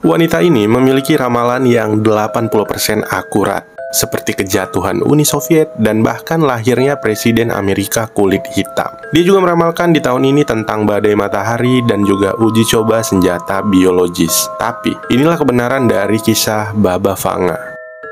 Wanita ini memiliki ramalan yang 80% akurat, seperti kejatuhan Uni Soviet dan bahkan lahirnya Presiden Amerika kulit hitam. Dia juga meramalkan di tahun ini tentang badai matahari dan juga uji coba senjata biologis. Tapi inilah kebenaran dari kisah Baba Vanga.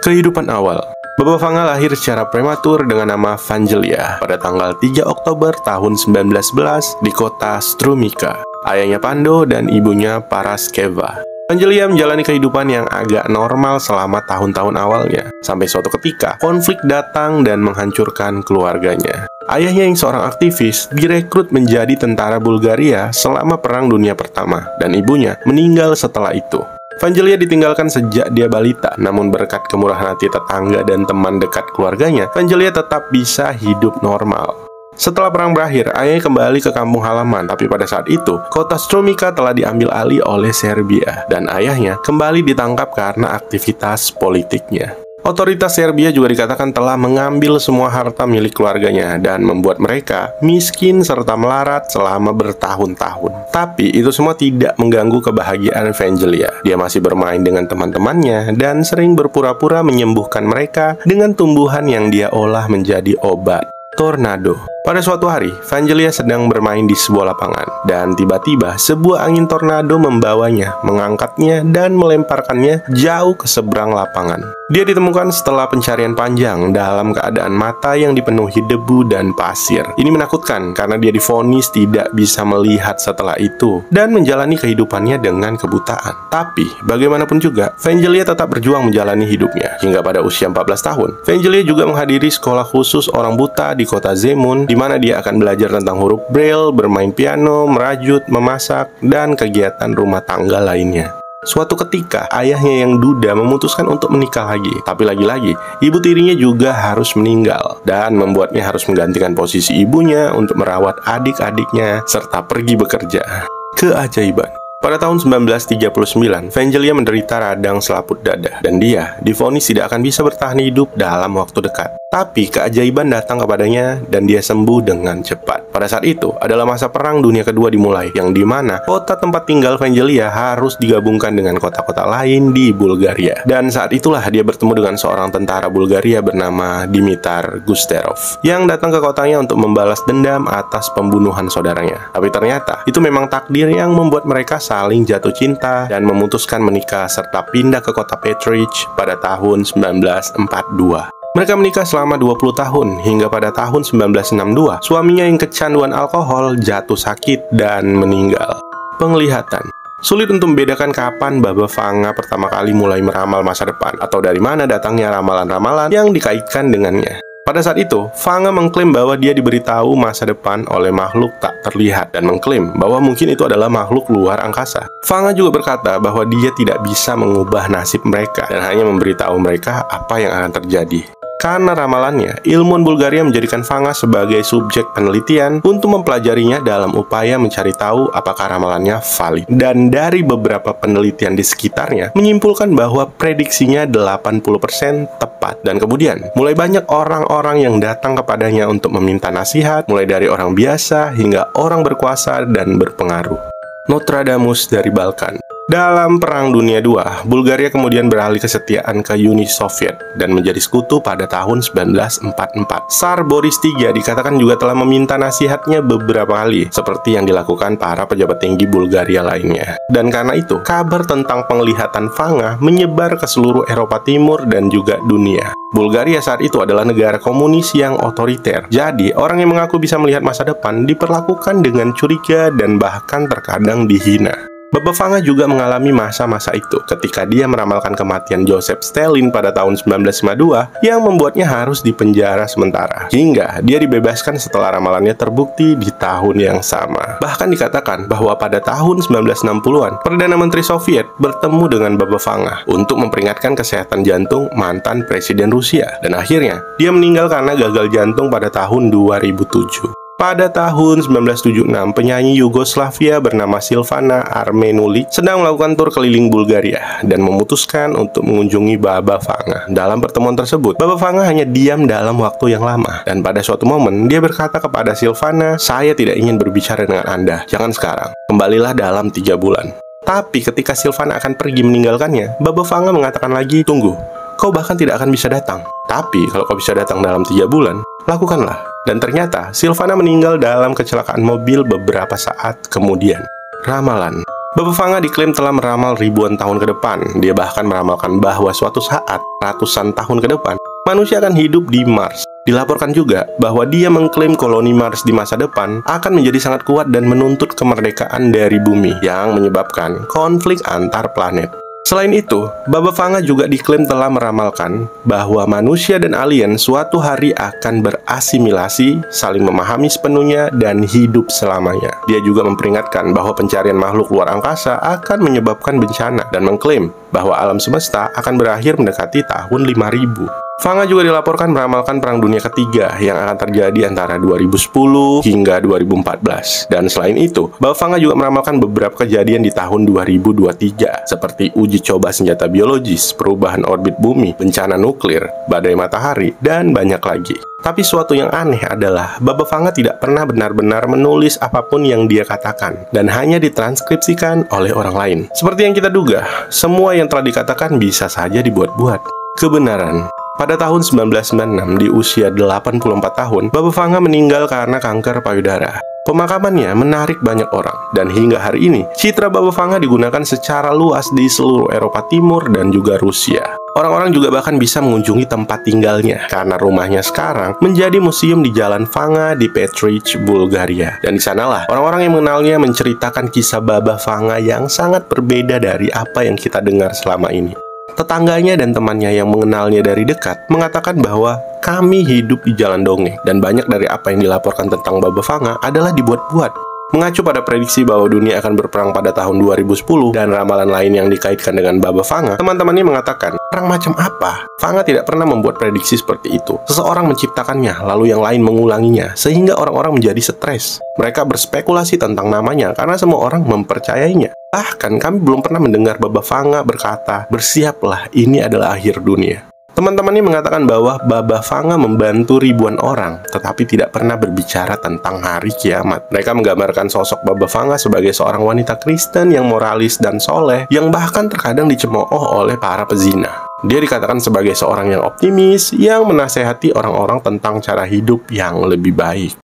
Kehidupan awal. Baba Vanga lahir secara prematur dengan nama Vangelia pada tanggal 3 Oktober tahun 1911 di kota Strumica. Ayahnya Pando dan ibunya Paraskeva. Vangelia menjalani kehidupan yang agak normal selama tahun-tahun awalnya. Sampai suatu ketika, konflik datang dan menghancurkan keluarganya. Ayahnya yang seorang aktivis direkrut menjadi tentara Bulgaria selama Perang Dunia Pertama, dan ibunya meninggal setelah itu. Vangelia ditinggalkan sejak dia balita, namun berkat kemurahan hati tetangga dan teman dekat keluarganya, Vangelia tetap bisa hidup normal. Setelah perang berakhir, ayahnya kembali ke kampung halaman, tapi pada saat itu, kota Strumica telah diambil alih oleh Serbia, dan ayahnya kembali ditangkap karena aktivitas politiknya. Otoritas Serbia juga dikatakan telah mengambil semua harta milik keluarganya dan membuat mereka miskin serta melarat selama bertahun-tahun. Tapi itu semua tidak mengganggu kebahagiaan Vangelia. Dia masih bermain dengan teman-temannya dan sering berpura-pura menyembuhkan mereka dengan tumbuhan yang dia olah menjadi obat. Tornado. Pada suatu hari, Vangelia sedang bermain di sebuah lapangan, dan tiba-tiba sebuah angin tornado membawanya, mengangkatnya, dan melemparkannya jauh ke seberang lapangan. Dia ditemukan setelah pencarian panjang dalam keadaan mata yang dipenuhi debu dan pasir. Ini menakutkan karena dia divonis tidak bisa melihat setelah itu dan menjalani kehidupannya dengan kebutaan. Tapi, bagaimanapun juga, Vangelia tetap berjuang menjalani hidupnya. Hingga pada usia 14 tahun, Vangelia juga menghadiri sekolah khusus orang buta di kota Zemun, di mana dia akan belajar tentang huruf Braille, bermain piano, merajut, memasak, dan kegiatan rumah tangga lainnya. Suatu ketika, ayahnya yang duda memutuskan untuk menikah lagi. Tapi lagi-lagi, ibu tirinya juga harus meninggal dan membuatnya harus menggantikan posisi ibunya untuk merawat adik-adiknya serta pergi bekerja. Keajaiban. Pada tahun 1939, Vangelia menderita radang selaput dada, dan dia divonis tidak akan bisa bertahan hidup dalam waktu dekat. Tapi keajaiban datang kepadanya dan dia sembuh dengan cepat. Pada saat itu adalah masa Perang Dunia Kedua dimulai, yang dimana kota tempat tinggal Vangelia harus digabungkan dengan kota-kota lain di Bulgaria. Dan saat itulah dia bertemu dengan seorang tentara Bulgaria bernama Dimitar Gusterov, yang datang ke kotanya untuk membalas dendam atas pembunuhan saudaranya. Tapi ternyata itu memang takdir yang membuat mereka saling jatuh cinta dan memutuskan menikah serta pindah ke kota Petrich pada tahun 1942. Mereka menikah selama 20 tahun hingga pada tahun 1962 suaminya yang kecanduan alkohol jatuh sakit dan meninggal. Penglihatan. Sulit untuk membedakan kapan Baba Vanga pertama kali mulai meramal masa depan atau dari mana datangnya ramalan-ramalan yang dikaitkan dengannya. Pada saat itu, Vanga mengklaim bahwa dia diberitahu masa depan oleh makhluk tak terlihat dan mengklaim bahwa mungkin itu adalah makhluk luar angkasa. Vanga juga berkata bahwa dia tidak bisa mengubah nasib mereka dan hanya memberitahu mereka apa yang akan terjadi. Karena ramalannya, ilmuwan Bulgaria menjadikan Vanga sebagai subjek penelitian untuk mempelajarinya dalam upaya mencari tahu apakah ramalannya valid. Dan dari beberapa penelitian di sekitarnya, menyimpulkan bahwa prediksinya 80% tepat. Dan kemudian, mulai banyak orang-orang yang datang kepadanya untuk meminta nasihat, mulai dari orang biasa hingga orang berkuasa dan berpengaruh. Nostradamus dari Balkan. Dalam Perang Dunia II, Bulgaria kemudian beralih kesetiaan ke Uni Soviet dan menjadi sekutu pada tahun 1944. Tsar Boris III dikatakan juga telah meminta nasihatnya beberapa kali, seperti yang dilakukan para pejabat tinggi Bulgaria lainnya. Dan karena itu, kabar tentang penglihatan Vanga menyebar ke seluruh Eropa Timur dan juga dunia. Bulgaria saat itu adalah negara komunis yang otoriter. Jadi, orang yang mengaku bisa melihat masa depan diperlakukan dengan curiga dan bahkan terkadang dihina. Baba Vanga juga mengalami masa-masa itu ketika dia meramalkan kematian Joseph Stalin pada tahun 1952 yang membuatnya harus dipenjara sementara. Hingga dia dibebaskan setelah ramalannya terbukti di tahun yang sama. Bahkan dikatakan bahwa pada tahun 1960-an, Perdana Menteri Soviet bertemu dengan Baba Vanga untuk memperingatkan kesehatan jantung mantan Presiden Rusia. Dan akhirnya, dia meninggal karena gagal jantung pada tahun 2007. Pada tahun 1976, penyanyi Yugoslavia bernama Silvana Armenulic sedang melakukan tur keliling Bulgaria dan memutuskan untuk mengunjungi Baba Vanga. Dalam pertemuan tersebut, Baba Vanga hanya diam dalam waktu yang lama. Dan pada suatu momen, dia berkata kepada Silvana, "Saya tidak ingin berbicara dengan Anda. Jangan sekarang. Kembalilah dalam 3 bulan." Tapi ketika Sylvana akan pergi meninggalkannya, Baba Vanga mengatakan lagi, "Tunggu, kau bahkan tidak akan bisa datang. Tapi kalau kau bisa datang dalam 3 bulan, lakukanlah." Dan ternyata Sylvana meninggal dalam kecelakaan mobil beberapa saat kemudian. Ramalan. Baba Vanga diklaim telah meramal ribuan tahun ke depan. Dia bahkan meramalkan bahwa suatu saat, ratusan tahun ke depan, manusia akan hidup di Mars. Dilaporkan juga bahwa dia mengklaim koloni Mars di masa depan akan menjadi sangat kuat dan menuntut kemerdekaan dari bumi, yang menyebabkan konflik antar planet. Selain itu, Baba Vanga juga diklaim telah meramalkan bahwa manusia dan alien suatu hari akan berasimilasi, saling memahami sepenuhnya, dan hidup selamanya. Dia juga memperingatkan bahwa pencarian makhluk luar angkasa akan menyebabkan bencana dan mengklaim bahwa alam semesta akan berakhir mendekati tahun 5000. Vanga juga dilaporkan meramalkan Perang Dunia Ketiga yang akan terjadi antara 2010 hingga 2014. Dan selain itu, Baba Vanga juga meramalkan beberapa kejadian di tahun 2023, seperti uji coba senjata biologis, perubahan orbit bumi, bencana nuklir, badai matahari, dan banyak lagi. Tapi suatu yang aneh adalah Baba Vanga tidak pernah benar-benar menulis apapun yang dia katakan, dan hanya ditranskripsikan oleh orang lain. Seperti yang kita duga, semua yang telah dikatakan bisa saja dibuat-buat. Kebenaran. Pada tahun 1996, di usia 84 tahun, Baba Vanga meninggal karena kanker payudara. Pemakamannya menarik banyak orang, dan hingga hari ini, citra Baba Vanga digunakan secara luas di seluruh Eropa Timur dan juga Rusia. Orang-orang juga bahkan bisa mengunjungi tempat tinggalnya, karena rumahnya sekarang menjadi museum di Jalan Vanga di Petrich, Bulgaria. Dan di sanalah orang-orang yang mengenalnya menceritakan kisah Baba Vanga yang sangat berbeda dari apa yang kita dengar selama ini. Tetangganya dan temannya yang mengenalnya dari dekat mengatakan bahwa kami hidup di jalan dongeng, dan banyak dari apa yang dilaporkan tentang Baba Vanga adalah dibuat-buat. Mengacu pada prediksi bahwa dunia akan berperang pada tahun 2010 dan ramalan lain yang dikaitkan dengan Baba Vanga, teman-temannya mengatakan, perang macam apa? Vanga tidak pernah membuat prediksi seperti itu. Seseorang menciptakannya, lalu yang lain mengulanginya, sehingga orang-orang menjadi stres. Mereka berspekulasi tentang namanya karena semua orang mempercayainya. Bahkan kami belum pernah mendengar Baba Vanga berkata, "Bersiaplah, ini adalah akhir dunia." Teman-temannya mengatakan bahwa Baba Vanga membantu ribuan orang, tetapi tidak pernah berbicara tentang hari kiamat. Mereka menggambarkan sosok Baba Vanga sebagai seorang wanita Kristen yang moralis dan soleh, yang bahkan terkadang dicemooh oleh para pezina. Dia dikatakan sebagai seorang yang optimis, yang menasehati orang-orang tentang cara hidup yang lebih baik.